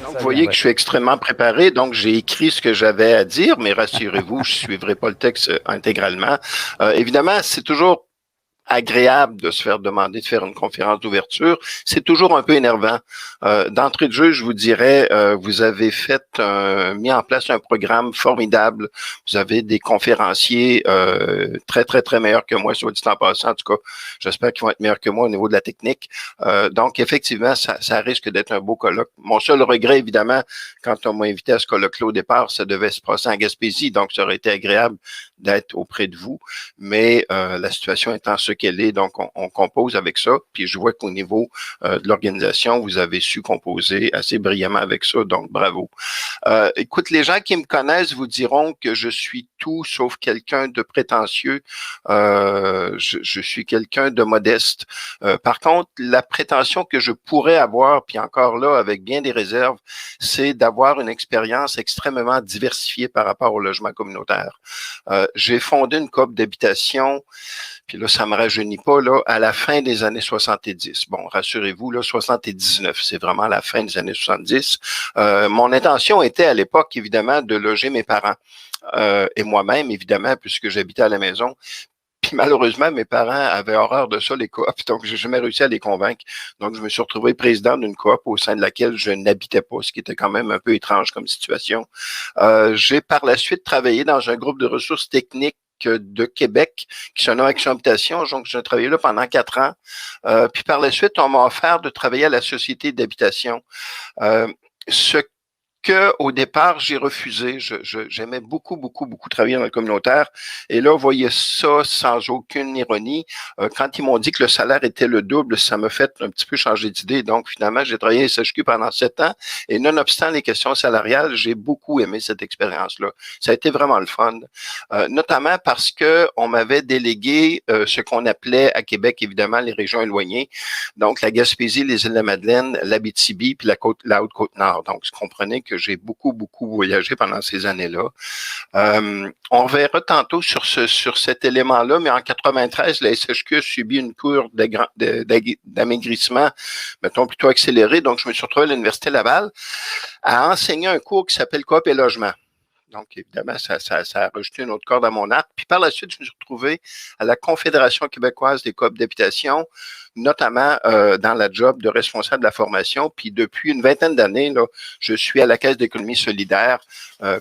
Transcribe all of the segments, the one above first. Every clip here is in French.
Donc, vous Ça vient, voyez que ouais. je suis extrêmement préparé, donc j'ai écrit ce que j'avais à dire, mais rassurez-vous, je suivrai pas le texte intégralement. Évidemment, c'est toujours agréable de se faire demander de faire une conférence d'ouverture. C'est toujours un peu énervant. D'entrée de jeu, je vous dirais, vous avez mis en place un programme formidable. Vous avez des conférenciers très, très, très meilleurs que moi, soit dit en passant. En tout cas, j'espère qu'ils vont être meilleurs que moi au niveau de la technique. Donc, effectivement, ça risque d'être un beau colloque. Mon seul regret, évidemment, quand on m'a invité à ce colloque-là au départ, ça devait se passer en Gaspésie, donc ça aurait été agréable d'être auprès de vous. Mais la situation étant ce qu'elle est, donc on compose avec ça. Puis je vois qu'au niveau de l'organisation, vous avez su composer assez brillamment avec ça, donc bravo. Écoute, les gens qui me connaissent vous diront que je suis tout sauf quelqu'un de prétentieux. Je suis quelqu'un de modeste. Par contre, la prétention que je pourrais avoir, puis encore là, avec bien des réserves, c'est d'avoir une expérience extrêmement diversifiée par rapport au logement communautaire. J'ai fondé une coop d'habitation, puis là, ça me rajeunit pas, là, à la fin des années 70. Bon, rassurez-vous, là, 79, c'est vraiment la fin des années 70. Mon intention était à l'époque, évidemment, de loger mes parents. Et moi-même, évidemment, puisque j'habitais à la maison. Puis malheureusement, mes parents avaient horreur de ça, les coops, donc j'ai jamais réussi à les convaincre. Donc, je me suis retrouvé président d'une coop au sein de laquelle je n'habitais pas, ce qui était quand même un peu étrange comme situation. J'ai par la suite travaillé dans un groupe de ressources techniques de Québec qui se nomme Action Habitation. Donc, j'ai travaillé là pendant 4 ans. Puis par la suite, on m'a offert de travailler à la Société d'habitation. Ce que au départ, j'ai refusé. J'aimais beaucoup, beaucoup, beaucoup travailler dans le communautaire. Et là, vous voyez ça sans aucune ironie. Quand ils m'ont dit que le salaire était le double, ça m'a fait un petit peu changer d'idée. Donc, finalement, j'ai travaillé à SHQ pendant 7 ans. Et nonobstant les questions salariales, j'ai beaucoup aimé cette expérience-là. Ça a été vraiment le fun. Notamment parce que on m'avait délégué ce qu'on appelait à Québec, évidemment, les régions éloignées. Donc, la Gaspésie, les îles-de-la-Madeleine, l'Abitibi, puis la Haute-Côte-Nord. Donc, vous comprenez que j'ai beaucoup, beaucoup voyagé pendant ces années-là. On verra tantôt sur cet élément-là, mais en 93, la SHQ a subi une cure d'amaigrissement, mettons plutôt accélérée. Donc, je me suis retrouvé à l'Université Laval à enseigner un cours qui s'appelle Coop et logement. Donc, évidemment, ça a rajouté une autre corde à mon arc. Puis par la suite, je me suis retrouvé à la Confédération québécoise des coops d'habitation, notamment dans la job de responsable de la formation. Puis depuis une vingtaine d'années, là, je suis à la Caisse d'économie solidaire,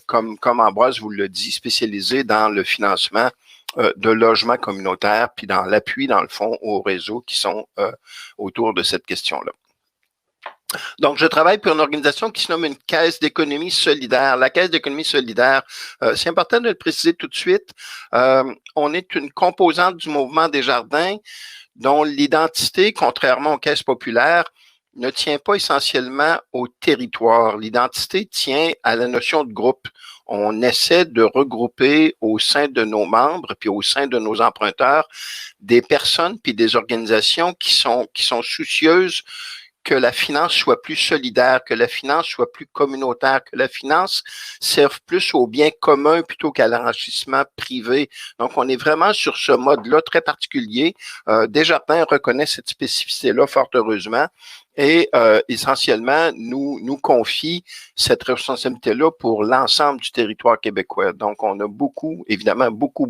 comme Ambroise vous l'a dit, spécialisé dans le financement de logements communautaires, puis dans l'appui, dans le fond, aux réseaux qui sont autour de cette question-là. Donc, je travaille pour une organisation qui se nomme une Caisse d'économie solidaire. La Caisse d'économie solidaire, c'est important de le préciser tout de suite, on est une composante du mouvement Desjardins dont l'identité, contrairement aux caisses populaires, ne tient pas essentiellement au territoire. L'identité tient à la notion de groupe. On essaie de regrouper au sein de nos membres puis au sein de nos emprunteurs des personnes puis des organisations qui sont soucieuses que la finance soit plus solidaire, que la finance soit plus communautaire, que la finance serve plus au bien commun plutôt qu'à l'enrichissement privé. Donc, on est vraiment sur ce mode-là très particulier. Desjardins reconnaît cette spécificité-là, fort heureusement, et essentiellement nous confie cette responsabilité-là pour l'ensemble du territoire québécois. Donc, on a évidemment, beaucoup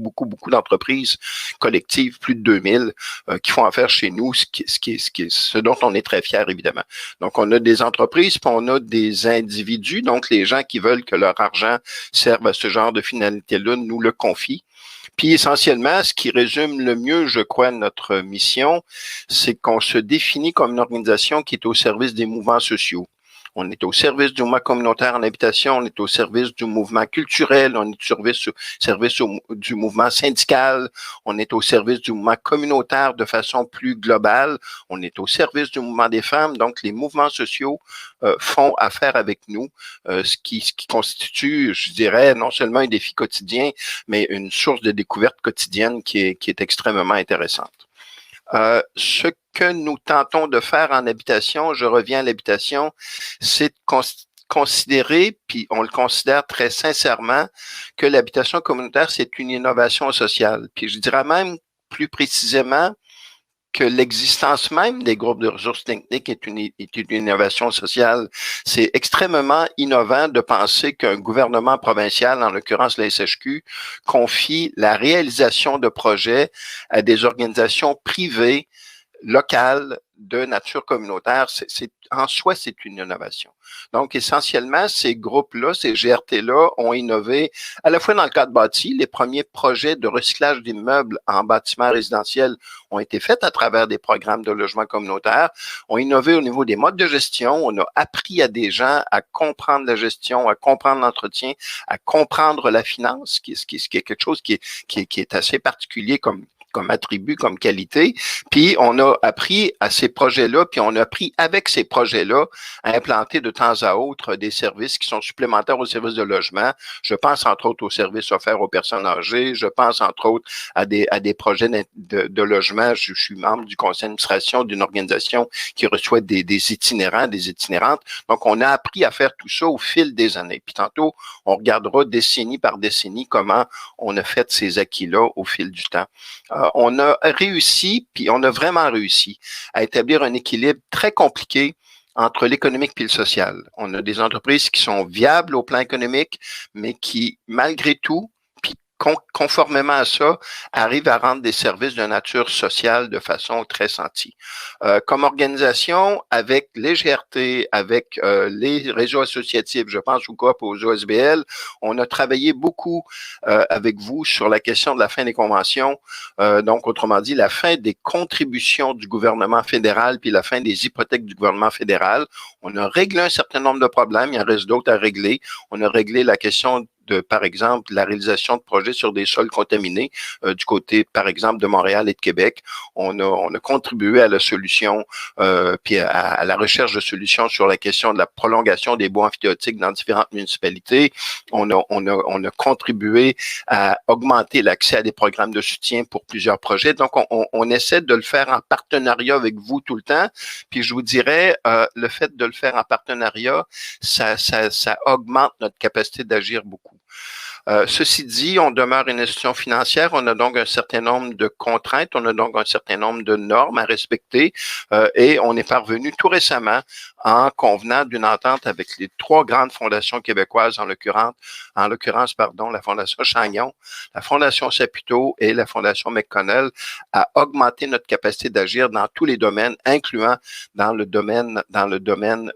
d'entreprises collectives, plus de 2000, qui font affaire chez nous, ce dont on est très fiers, évidemment. Donc, on a des entreprises, puis on a des individus, donc les gens qui veulent que leur argent serve à ce genre de finalité-là nous le confient. Puis essentiellement, ce qui résume le mieux, je crois, notre mission, c'est qu'on se définit comme une organisation qui est au service des mouvements sociaux. On est au service du mouvement communautaire en habitation, on est au service du mouvement culturel, on est au service du mouvement syndical, on est au service du mouvement communautaire de façon plus globale, on est au service du mouvement des femmes. Donc, les mouvements sociaux font affaire avec nous, ce qui constitue, je dirais, non seulement un défi quotidien, mais une source de découverte quotidienne qui est extrêmement intéressante. Ce que nous tentons de faire en habitation, je reviens à l'habitation, c'est de considérer, puis on le considère très sincèrement, que l'habitation communautaire, c'est une innovation sociale. Puis je dirais même plus précisément que l'existence même des groupes de ressources techniques est une innovation sociale. C'est extrêmement innovant de penser qu'un gouvernement provincial, en l'occurrence la SHQ, confie la réalisation de projets à des organisations privées locales de nature communautaire. En soi, c'est une innovation. Donc, essentiellement, ces groupes-là, ces GRT-là ont innové à la fois dans le cadre bâti. Les premiers projets de recyclage d'immeubles en bâtiments résidentiels ont été faits à travers des programmes de logement communautaire, ont innové au niveau des modes de gestion. On a appris à des gens à comprendre la gestion, à comprendre l'entretien, à comprendre la finance, qui est quelque chose qui est assez particulier comme attribut, comme qualité. Puis, on a appris à ces projets-là, puis on a appris avec ces projets-là à implanter de temps à autre des services qui sont supplémentaires aux services de logement. Je pense, entre autres, aux services offerts aux personnes âgées. Je pense, entre autres, à des projets de logement. Je suis membre du conseil d'administration d'une organisation qui reçoit des itinérants, des itinérantes. Donc, on a appris à faire tout ça au fil des années. Puis tantôt, on regardera décennie par décennie comment on a fait ces acquis-là au fil du temps. On a réussi, puis on a vraiment réussi à établir un équilibre très compliqué entre l'économique et le social. On a des entreprises qui sont viables au plan économique, mais qui, malgré tout, puis conformément à ça, arrivent à rendre des services de nature sociale de façon très sentie. Comme organisation, avec les GRT, avec les réseaux associatifs, je pense au COP, aux OSBL, on a travaillé beaucoup avec vous sur la question de la fin des conventions, donc autrement dit, la fin des contributions du gouvernement fédéral puis la fin des hypothèques du gouvernement fédéral. On a réglé un certain nombre de problèmes, il en reste d'autres à régler. On a réglé la question de, par exemple, la réalisation de projets sur des sols contaminés du côté, par exemple, de Montréal et de Québec. On a contribué à la solution, puis à la recherche de solutions sur la question de la prolongation des bois amphithéotiques dans différentes municipalités. On a contribué à augmenter l'accès à des programmes de soutien pour plusieurs projets. Donc, on essaie de le faire en partenariat avec vous tout le temps. Puis, je vous dirais, le fait de le faire en partenariat, ça augmente notre capacité d'agir beaucoup. Ceci dit, on demeure une institution financière, on a donc un certain nombre de contraintes, on a donc un certain nombre de normes à respecter et on est parvenu tout récemment en convenant d'une entente avec les 3 grandes fondations québécoises, en l'occurrence, la Fondation Chagnon, la Fondation Saputo et la Fondation McConnell, à augmenter notre capacité d'agir dans tous les domaines, incluant dans le domaine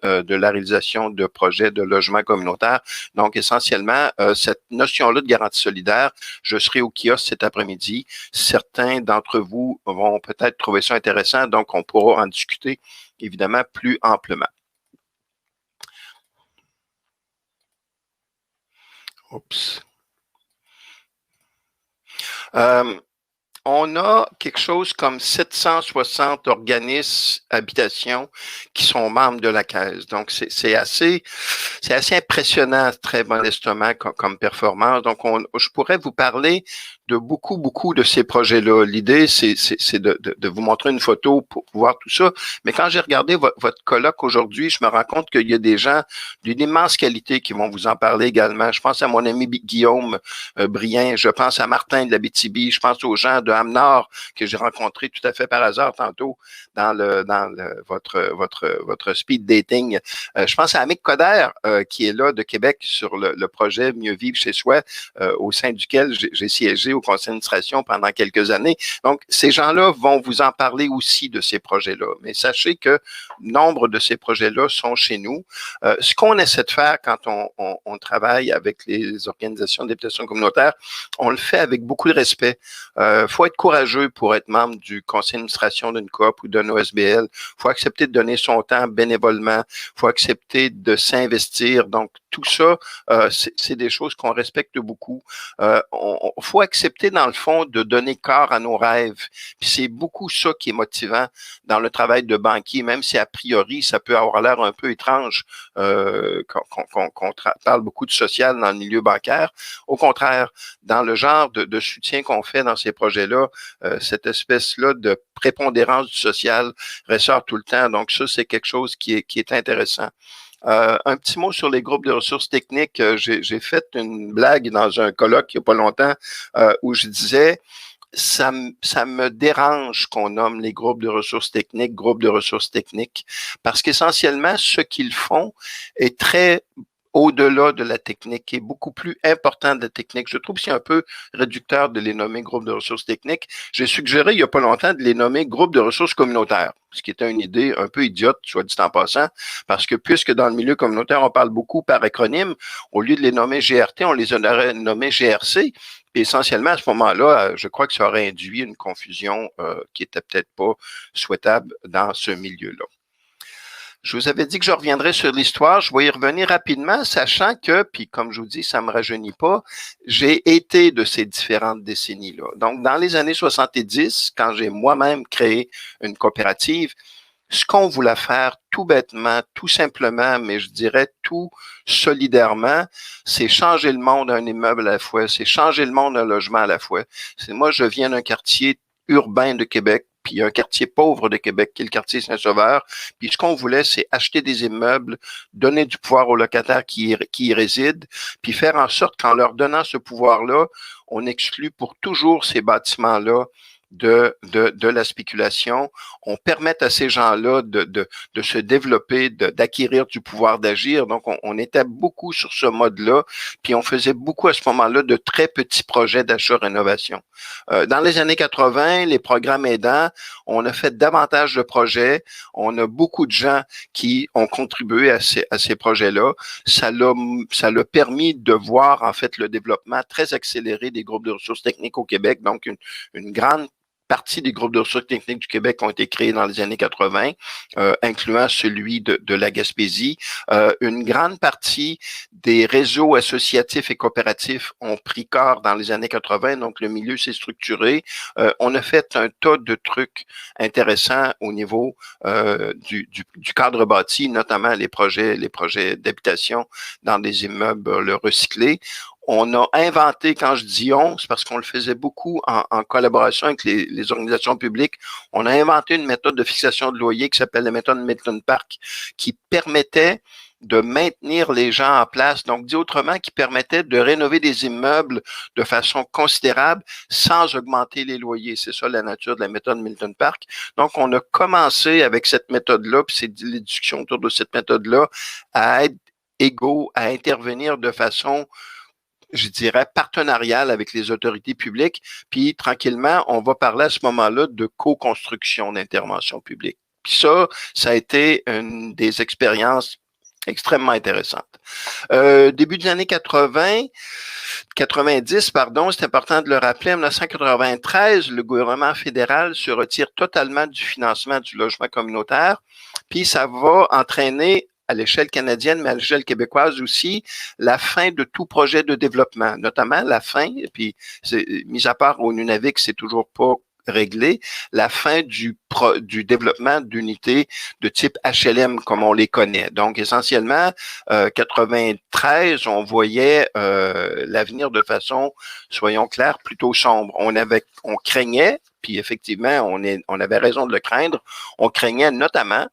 de la réalisation de projets de logement communautaire. Donc, essentiellement, cette notion-là de garantie solidaire, je serai au kiosque cet après-midi. Certains d'entre vous vont peut-être trouver ça intéressant, donc on pourra en discuter évidemment plus amplement. Oups. On a quelque chose comme 760 organismes, habitations qui sont membres de la Caisse. Donc, c'est assez impressionnant, très modestement, comme performance. Donc, je pourrais vous parler de beaucoup de ces projets-là. L'idée, c'est de vous montrer une photo pour voir tout ça. Mais quand j'ai regardé votre colloque aujourd'hui, je me rends compte qu'il y a des gens d'une immense qualité qui vont vous en parler également. Je pense à mon ami Guillaume Brien, je pense à Martin de l'Abitibi, je pense aux gens de Ham-Nord que j'ai rencontrés tout à fait par hasard tantôt dans votre speed dating. Je pense à Amic Coder qui est là de Québec sur le projet Mieux vivre chez soi, au sein duquel j'ai siégé au conseil d'administration pendant quelques années. Donc, ces gens-là vont vous en parler aussi de ces projets-là. Mais sachez que nombre de ces projets-là sont chez nous. Ce qu'on essaie de faire quand on travaille avec les organisations d'habitation communautaire, on le fait avec beaucoup de respect. Faut être courageux pour être membre du conseil d'administration d'une coop ou d'un OSBL. Faut accepter de donner son temps bénévolement. Faut accepter de s'investir. Donc, tout ça, c'est des choses qu'on respecte beaucoup. Faut accepter, dans le fond, de donner corps à nos rêves. Puis c'est beaucoup ça qui est motivant dans le travail de banquier, même si a priori, ça peut avoir l'air un peu étrange qu'on parle beaucoup de social dans le milieu bancaire. Au contraire, dans le genre de soutien qu'on fait dans ces projets-là, cette espèce-là de prépondérance du social ressort tout le temps. Donc ça, c'est quelque chose qui est intéressant. Un petit mot sur les groupes de ressources techniques. J'ai fait une blague dans un colloque il n'y a pas longtemps où je disais ça me dérange qu'on nomme les groupes de ressources techniques, parce qu'essentiellement, ce qu'ils font est très au-delà de la technique, est beaucoup plus important de la technique. Je trouve que c'est un peu réducteur de les nommer groupes de ressources techniques. J'ai suggéré il n'y a pas longtemps de les nommer groupes de ressources communautaires, ce qui était une idée un peu idiote, soit dit en passant, parce que puisque dans le milieu communautaire, on parle beaucoup par acronyme, au lieu de les nommer GRT, on les aurait nommés GRC. Et essentiellement, à ce moment-là, je crois que ça aurait induit une confusion qui était peut-être pas souhaitable dans ce milieu-là. Je vous avais dit que je reviendrais sur l'histoire. Je vais y revenir rapidement, sachant que, puis comme je vous dis, ça me rajeunit pas, j'ai été de ces différentes décennies-là. Donc, dans les années 70, quand j'ai moi-même créé une coopérative, ce qu'on voulait faire tout bêtement, tout simplement, mais je dirais tout solidairement, c'est changer le monde un immeuble à la fois, c'est changer le monde un logement à la fois. Moi, je viens d'un quartier urbain de Québec, puis un quartier pauvre de Québec, qui est le quartier Saint-Sauveur. Puis ce qu'on voulait, c'est acheter des immeubles, donner du pouvoir aux locataires qui y résident, puis faire en sorte qu'en leur donnant ce pouvoir-là, on exclut pour toujours ces bâtiments-là de la spéculation. On permet à ces gens-là de se développer, d'acquérir du pouvoir d'agir. Donc, on était beaucoup sur ce mode-là, puis on faisait beaucoup à ce moment-là de très petits projets d'achat-rénovation. Dans les années 80, les programmes aidants, on a fait davantage de projets. On a beaucoup de gens qui ont contribué à ces projets-là. Ça l'a permis de voir, en fait, le développement très accéléré des groupes de ressources techniques au Québec. Donc, une grande partie des groupes de ressources techniques du Québec ont été créés dans les années 80, incluant celui de la Gaspésie. Une grande partie des réseaux associatifs et coopératifs ont pris corps dans les années 80, donc le milieu s'est structuré. On a fait un tas de trucs intéressants au niveau du cadre bâti, notamment les projets d'habitation dans des immeubles recyclés. On a inventé, quand je dis on, c'est parce qu'on le faisait beaucoup en collaboration avec les organisations publiques. On a inventé une méthode de fixation de loyer qui s'appelle la méthode Milton Park, qui permettait de maintenir les gens en place. Donc, dit autrement, qui permettait de rénover des immeubles de façon considérable sans augmenter les loyers. C'est ça la nature de la méthode Milton Park. Donc, on a commencé avec cette méthode-là, puis c'est les discussions autour de cette méthode-là, à être égaux, à intervenir de façon, je dirais, partenariale avec les autorités publiques. Puis, tranquillement, on va parler à ce moment-là de co-construction d'intervention publique. Puis ça a été une des expériences extrêmement intéressantes. Début des années 90, pardon, c'est important de le rappeler, en 1993, le gouvernement fédéral se retire totalement du financement du logement communautaire, puis ça va entraîner à l'échelle canadienne, mais à l'échelle québécoise aussi, la fin de tout projet de développement, notamment la fin, et puis mis à part au Nunavik, c'est toujours pas réglé, la fin du développement d'unités de type HLM comme on les connaît. Donc, essentiellement, 93, on voyait l'avenir de façon, soyons clairs, plutôt sombre. On craignait, puis effectivement, on avait raison de le craindre, on craignait notamment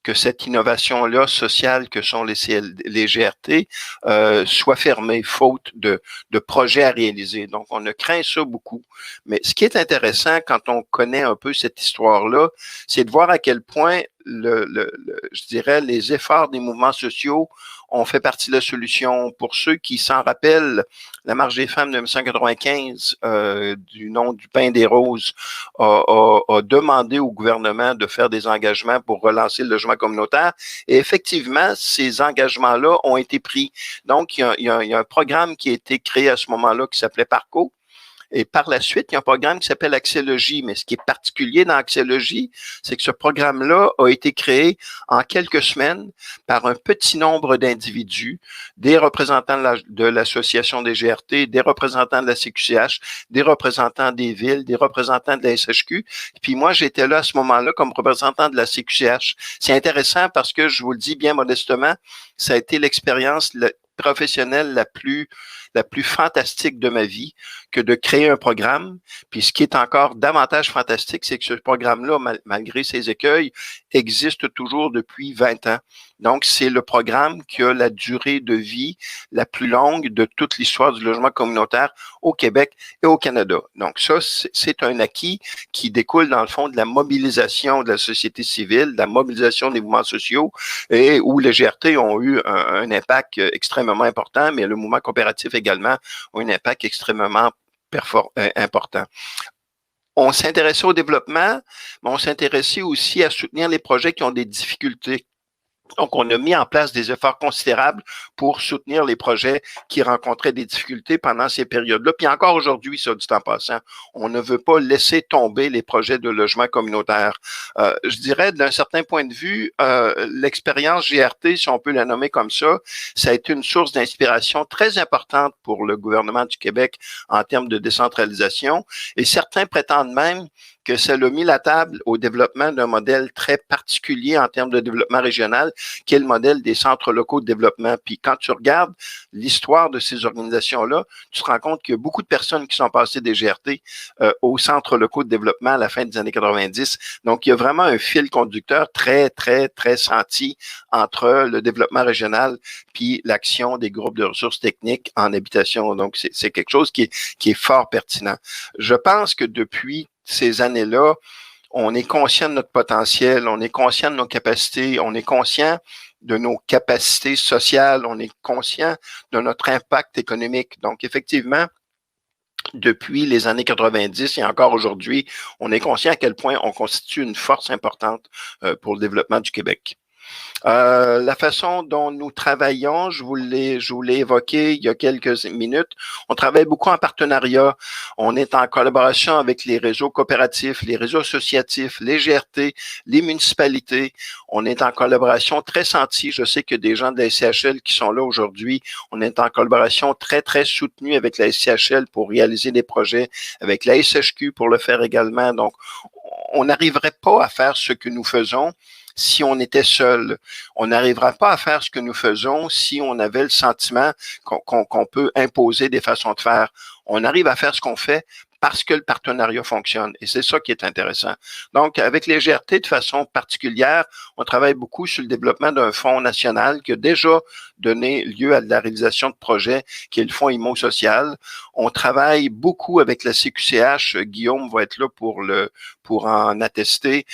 que cette innovation-là sociale que sont les GRT soit fermée faute de projets à réaliser. Donc, on a craint ça beaucoup. Mais ce qui est intéressant quand on connaît un peu cette histoire-là, c'est de voir à quel point je dirais, les efforts des mouvements sociaux ont fait partie de la solution. Pour ceux qui s'en rappellent, la Marche des femmes de 1995, du nom du Pain des Roses, a demandé au gouvernement de faire des engagements pour relancer le logement communautaire. Et effectivement, ces engagements-là ont été pris. Donc, il y a un programme qui a été créé à ce moment-là qui s'appelait Parco. Et par la suite, il y a un programme qui s'appelle Axélogie. Mais ce qui est particulier dans Axélogie, c'est que ce programme-là a été créé en quelques semaines par un petit nombre d'individus, des représentants de l'association des GRT, des représentants de la CQCH, des représentants des villes, des représentants de la SHQ. Puis moi, j'étais là à ce moment-là comme représentant de la CQCH. C'est intéressant parce que, je vous le dis bien modestement, ça a été l'expérience professionnelle la plus fantastique de ma vie que de créer un programme. Puis ce qui est encore davantage fantastique, c'est que ce programme-là, malgré ses écueils, existe toujours depuis 20 ans. Donc, c'est le programme qui a la durée de vie la plus longue de toute l'histoire du logement communautaire au Québec et au Canada. Donc, ça, c'est un acquis qui découle, dans le fond, de la mobilisation de la société civile, de la mobilisation des mouvements sociaux, et où les GRT ont eu un impact extrêmement important, mais le mouvement coopératif également a un impact extrêmement important. On s'intéressait au développement, mais on s'intéressait aussi à soutenir les projets qui ont des difficultés. Donc, on a mis en place des efforts considérables pour soutenir les projets qui rencontraient des difficultés pendant ces périodes-là. Puis encore aujourd'hui, ça, du temps passant, on ne veut pas laisser tomber les projets de logement communautaire. Je dirais, d'un certain point de vue, l'expérience GRT, si on peut la nommer comme ça a été une source d'inspiration très importante pour le gouvernement du Québec en termes de décentralisation. Et certains prétendent même que ça l'a mis la table au développement d'un modèle très particulier en termes de développement régional, qui est le modèle des centres locaux de développement. Puis quand tu regardes l'histoire de ces organisations-là, tu te rends compte qu'il y a beaucoup de personnes qui sont passées des GRT aux centres locaux de développement à la fin des années 90. Donc, il y a vraiment un fil conducteur très, très, très senti entre le développement régional puis l'action des groupes de ressources techniques en habitation. Donc, c'est quelque chose qui est fort pertinent. Je pense que depuis ces années-là, on est conscient de notre potentiel, on est conscient de nos capacités, on est conscient de nos capacités sociales, on est conscient de notre impact économique. Donc, effectivement, depuis les années 90 et encore aujourd'hui, on est conscient à quel point on constitue une force importante pour le développement du Québec. La façon dont nous travaillons, je vous l'ai évoqué il y a quelques minutes, on travaille beaucoup en partenariat. On est en collaboration avec les réseaux coopératifs, les réseaux associatifs, les GRT, les municipalités. On est en collaboration très sentie. Je sais que des gens de la SCHL qui sont là aujourd'hui, on est en collaboration très, très soutenue avec la SCHL pour réaliser des projets, avec la SHQ pour le faire également. Donc, on n'arriverait pas à faire ce que nous faisons si on était seul. On n'arrivera pas à faire ce que nous faisons si on avait le sentiment qu'on peut imposer des façons de faire. On arrive à faire ce qu'on fait parce que le partenariat fonctionne. Et c'est ça qui est intéressant. Donc, avec les GRT, de façon particulière, on travaille beaucoup sur le développement d'un fonds national qui a déjà donné lieu à la réalisation de projets, qui est le fonds IMO social. On travaille beaucoup avec la CQCH. Guillaume va être là pour en attester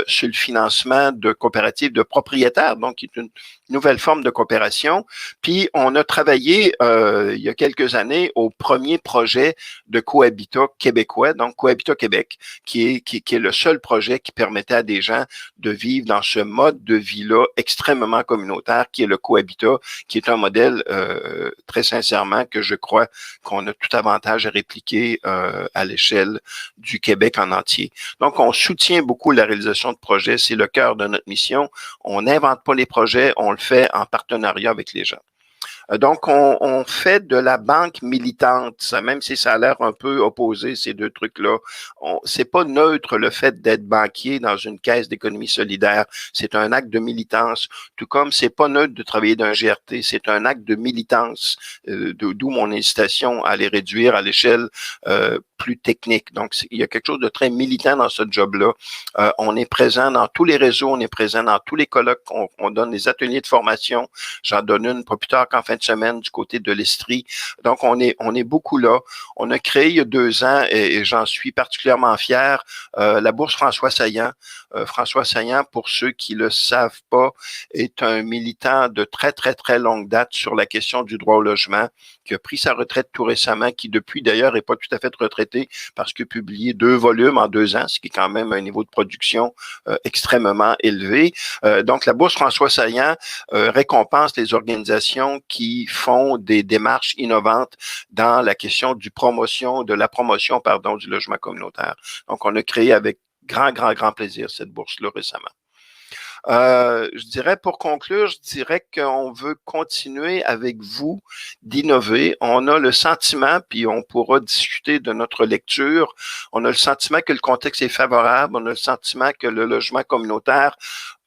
sur le financement de coopératives de propriétaires, donc qui est une nouvelle forme de coopération. Puis, on a travaillé il y a quelques années au premier projet de cohabitat québécois, donc Cohabitat Québec, qui est le seul projet qui permettait à des gens de vivre dans ce mode de vie-là extrêmement communautaire, qui est le cohabitat, qui est un modèle très sincèrement que je crois qu'on a tout avantage à répliquer à l'échelle du Québec en entier. Donc, on soutient beaucoup la réalisation de projets, c'est le cœur de notre mission. On n'invente pas les projets, on le fait en partenariat avec les gens. Donc, on fait de la banque militante, ça, même si ça a l'air un peu opposé, ces deux trucs-là. C'est pas neutre le fait d'être banquier dans une caisse d'économie solidaire. C'est un acte de militance, tout comme c'est pas neutre de travailler d'un GRT, c'est un acte de militance, d'où mon hésitation à les réduire à l'échelle plus technique. Donc, il y a quelque chose de très militant dans ce job-là. On est présent dans tous les réseaux, on est présent dans tous les colloques, on donne des ateliers de formation. J'en donne une pas plus tard qu'en fin de semaine du côté de l'Estrie. Donc, on est beaucoup là. On a créé il y a 2 ans, et j'en suis particulièrement fier, la bourse François Saillant. François Saillant, pour ceux qui le savent pas, est un militant de très, très, très longue date sur la question du droit au logement, qui a pris sa retraite tout récemment, qui depuis d'ailleurs n'est pas tout à fait retraité parce qu'il a publié 2 volumes en 2 ans, ce qui est quand même un niveau de production extrêmement élevé. Donc, la bourse François Saillant récompense les organisations qui font des démarches innovantes dans la question de la promotion du logement communautaire. Donc, on a créé avec grand plaisir cette bourse-là récemment. Je dirais, pour conclure, je dirais qu'on veut continuer avec vous d'innover. On a le sentiment, puis on pourra discuter de notre lecture, on a le sentiment que le contexte est favorable, on a le sentiment que le logement communautaire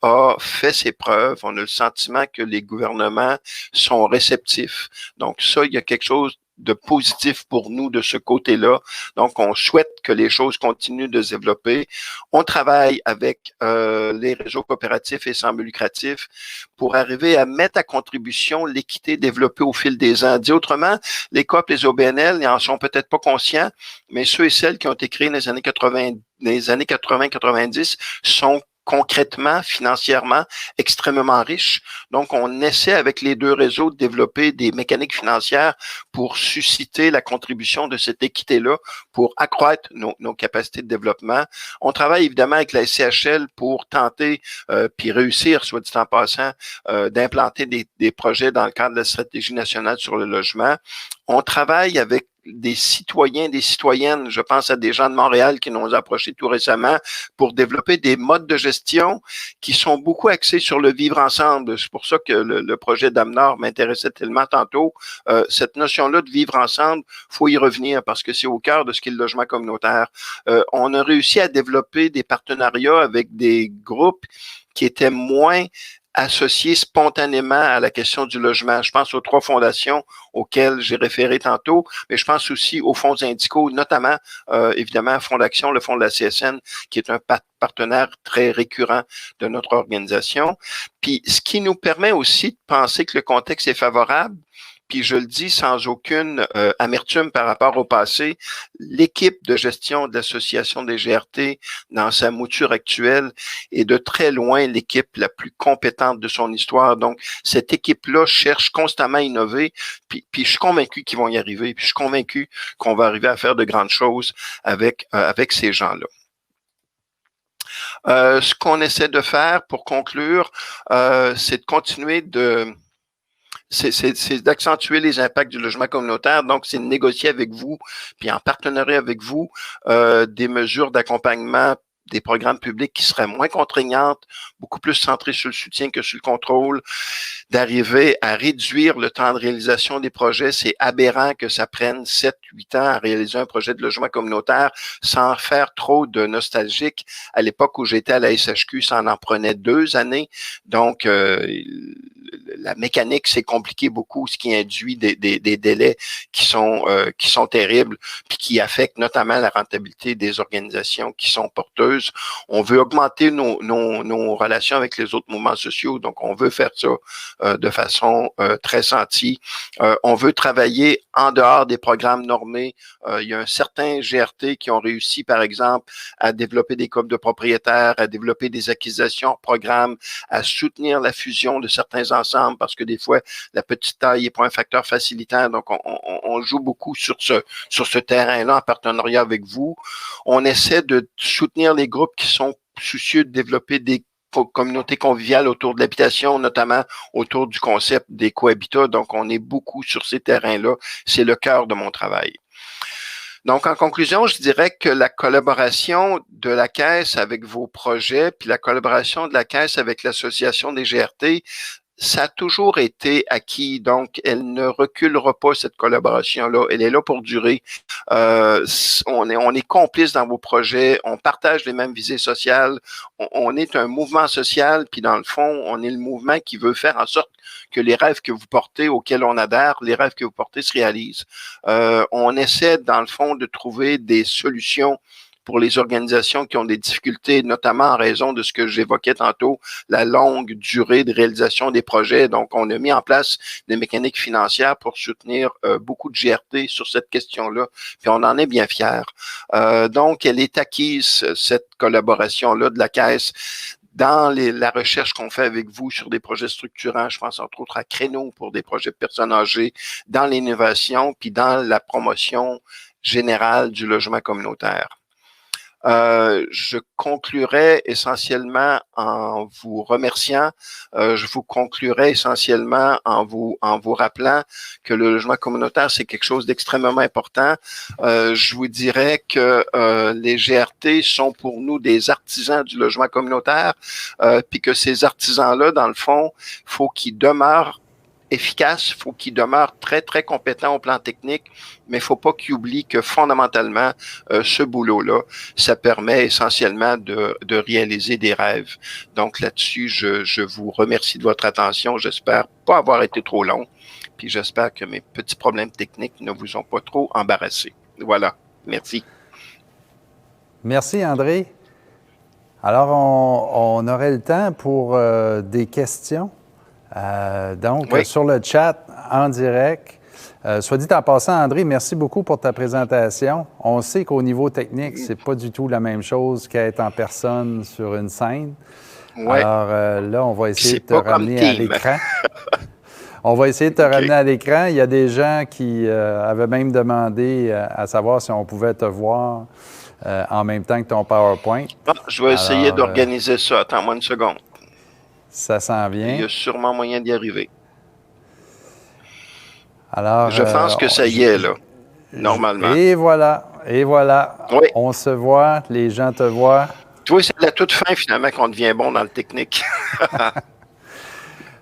a fait ses preuves, on a le sentiment que les gouvernements sont réceptifs. Donc ça, il y a quelque chose de positif pour nous de ce côté-là. Donc, on souhaite que les choses continuent de se développer. On travaille avec les réseaux coopératifs et sans but lucratif pour arriver à mettre à contribution l'équité développée au fil des ans. Dit autrement, les COP, les OBNL n'en sont peut-être pas conscients, mais ceux et celles qui ont été créés dans les années 80-90 sont concrètement, financièrement, extrêmement riches. Donc, on essaie avec les deux réseaux de développer des mécaniques financières pour susciter la contribution de cette équité-là, pour accroître nos capacités de développement. On travaille évidemment avec la SCHL pour tenter, puis réussir, soit dit en passant, d'implanter des projets dans le cadre de la stratégie nationale sur le logement. On travaille avec des citoyens, des citoyennes, je pense à des gens de Montréal qui nous ont approchés tout récemment pour développer des modes de gestion qui sont beaucoup axés sur le vivre ensemble. C'est pour ça que le projet d'Amnor m'intéressait tellement tantôt. Cette notion-là de vivre ensemble, faut y revenir parce que c'est au cœur de ce qu'est le logement communautaire. On a réussi à développer des partenariats avec des groupes qui étaient moins associés spontanément à la question du logement. Je pense aux 3 fondations auxquelles j'ai référé tantôt, mais je pense aussi aux fonds syndicaux, notamment, évidemment, Fonds d'Action, le fonds de la CSN, qui est un partenaire très récurrent de notre organisation. Puis, ce qui nous permet aussi de penser que le contexte est favorable, puis je le dis sans aucune amertume par rapport au passé, l'équipe de gestion de l'association des GRT dans sa mouture actuelle est de très loin l'équipe la plus compétente de son histoire. Donc, cette équipe-là cherche constamment à innover, puis je suis convaincu qu'ils vont y arriver, puis je suis convaincu qu'on va arriver à faire de grandes choses avec ces gens-là. Ce qu'on essaie de faire pour conclure, c'est de continuer c'est d'accentuer les impacts du logement communautaire. Donc, c'est de négocier avec vous, puis en partenariat avec vous, des mesures d'accompagnement, des programmes publics qui seraient moins contraignantes, beaucoup plus centrés sur le soutien que sur le contrôle, d'arriver à réduire le temps de réalisation des projets. C'est aberrant que ça prenne 7-8 ans à réaliser un projet de logement communautaire sans faire trop de nostalgique. À l'époque où j'étais à la SHQ, ça en prenait 2 années. Donc, la mécanique s'est compliquée beaucoup, ce qui induit des délais qui sont terribles, puis qui affectent notamment la rentabilité des organisations qui sont porteuses. On veut augmenter nos relations avec les autres mouvements sociaux, donc on veut faire ça de façon très sentie. On veut travailler en dehors des programmes normés. Il y a un certain GRT qui ont réussi, par exemple, à développer des COP de propriétaires, à développer des acquisitions hors programme, à soutenir la fusion de certains ensemble, parce que des fois, la petite taille n'est pas un facteur facilitant. Donc, on joue beaucoup sur ce terrain-là en partenariat avec vous. On essaie de soutenir les groupes qui sont soucieux de développer des communautés conviviales autour de l'habitation, notamment autour du concept des cohabitats. Donc, on est beaucoup sur ces terrains-là. C'est le cœur de mon travail. Donc, en conclusion, je dirais que la collaboration de la Caisse avec vos projets, puis la collaboration de la Caisse avec l'Association des GRT, ça a toujours été acquis, donc elle ne reculera pas, cette collaboration-là. Elle est là pour durer. On est complices dans vos projets, on partage les mêmes visées sociales, on est un mouvement social, puis dans le fond, on est le mouvement qui veut faire en sorte que les rêves que vous portez, auxquels on adhère, les rêves que vous portez se réalisent. On essaie, dans le fond, de trouver des solutions pour les organisations qui ont des difficultés, notamment en raison de ce que j'évoquais tantôt, la longue durée de réalisation des projets. Donc, on a mis en place des mécaniques financières pour soutenir beaucoup de GRT sur cette question-là, puis on en est bien fiers. Donc, elle est acquise, cette collaboration-là de la Caisse, dans la recherche qu'on fait avec vous sur des projets structurants, je pense entre autres à Créneau pour des projets de personnes âgées, dans l'innovation, puis dans la promotion générale du logement communautaire. Je conclurai essentiellement en vous remerciant. Je vous conclurai essentiellement en vous rappelant que le logement communautaire, c'est quelque chose d'extrêmement important. Je vous dirais que les GRT sont pour nous des artisans du logement communautaire, puis que ces artisans-là, dans le fond, faut qu'ils demeurent efficace, il faut qu'il demeure très, très compétent au plan technique, mais il ne faut pas qu'il oublie que fondamentalement, ce boulot-là, ça permet essentiellement de réaliser des rêves. Donc là-dessus, je vous remercie de votre attention. J'espère pas avoir été trop long, puis j'espère que mes petits problèmes techniques ne vous ont pas trop embarrassé. Voilà. Merci. Merci, André. Alors, on aurait le temps pour des questions. Donc, oui. Sur le chat, en direct. Soit dit en passant, André, merci beaucoup pour ta présentation. On sait qu'au niveau technique, c'est pas du tout la même chose qu'être en personne sur une scène. Ouais. Alors là, on va essayer de te ramener à l'écran. On va essayer de te ramener à l'écran. Il y a des gens qui avaient même demandé à savoir si on pouvait te voir en même temps que ton PowerPoint. Ah, je vais essayer d'organiser ça. Attends-moi une seconde. Ça s'en vient. Il y a sûrement moyen d'y arriver. Alors, je pense que ça y est, là, normalement. Et voilà, et voilà. Oui. On se voit, les gens te voient. Oui, c'est à la toute fin, finalement, qu'on devient bon dans le technique.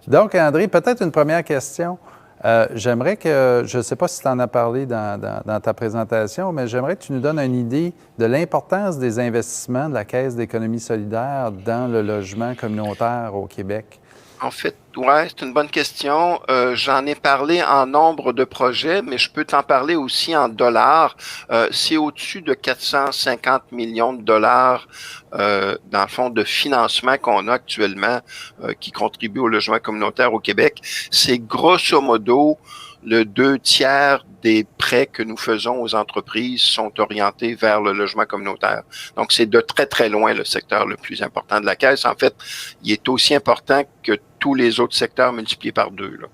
Donc, André, peut-être une première question. J'aimerais que, je ne sais pas si tu en as parlé dans ta présentation, mais j'aimerais que tu nous donnes une idée de l'importance des investissements de la Caisse d'économie solidaire dans le logement communautaire au Québec. En fait, ouais, c'est une bonne question. J'en ai parlé en nombre de projets, mais je peux t'en parler aussi en dollars. C'est au-dessus de 450 millions de dollars, dans le fond, de financement qu'on a actuellement qui contribue au logement communautaire au Québec. C'est grosso modo le 2/3 des prêts que nous faisons aux entreprises sont orientés vers le logement communautaire. Donc, c'est de très, très loin le secteur le plus important de la Caisse. En fait, il est aussi important que tous les autres secteurs multipliés par 2, là.